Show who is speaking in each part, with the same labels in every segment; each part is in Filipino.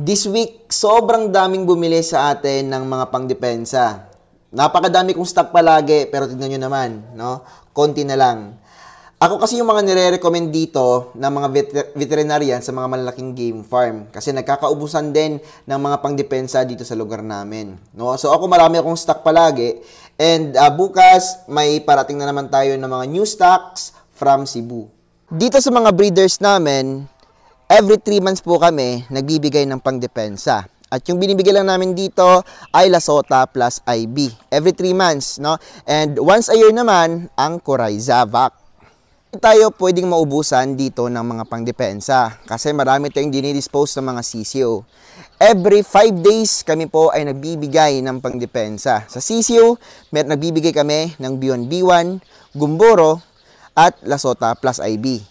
Speaker 1: This week, sobrang daming bumili sa atin ng mga pangdepensa. Napakadami kong stock palagi, pero tignan nyo naman, no? Konti na lang. Ako kasi yung mga nire-recommend dito ng mga veterinarian sa mga malalaking game farm. Kasi nagkakaubusan din ng mga pangdepensa dito sa lugar namin. No? So ako marami akong stock palagi. And bukas, may parating na naman tayo ng mga new stocks from Cebu. Dito sa mga breeders namin, every 3 months po kami nagbibigay ng pangdepensa. At yung binibigay lang namin dito ay Lasota plus IB. Every 3 months, no? And once a year naman, ang Coryza Vac. Tayo pwedeng maubusan dito ng mga pangdepensa kasi marami tayong dinidispose ng mga CCO. Every 5 days kami po ay nagbibigay ng pangdepensa. Sa CCO, nagbibigay kami ng Beyond B1, Gumboro, at Lasota plus IB.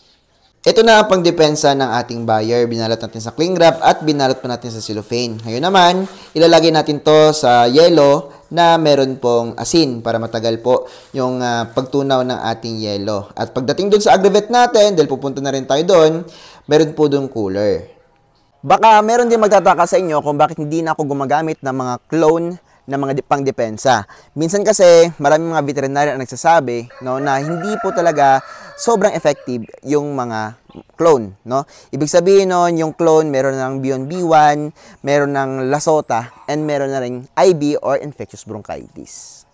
Speaker 1: Ito na ang pangdepensa ng ating buyer. Binalot natin sa cling wrap at binalot pa natin sa cellophane. Ngayon naman, ilalagay natin to sa yelo na meron pong asin para matagal po yung pagtunaw ng ating yelo. At pagdating dun sa aggregate natin, dahil pupunta na rin tayo dun, meron po dun cooler. Baka meron din magtataka sa inyo kung bakit hindi na ako gumagamit ng mga clone na mga pangdepensa. Minsan kasi maraming mga veterinarian ang nagsasabi, no, na hindi po talaga sobrang effective yung mga clone, no? Ibig sabihin nun, yung clone meron ng Beyond B1, meron ng Lasota, and meron na ring IB or infectious bronchitis.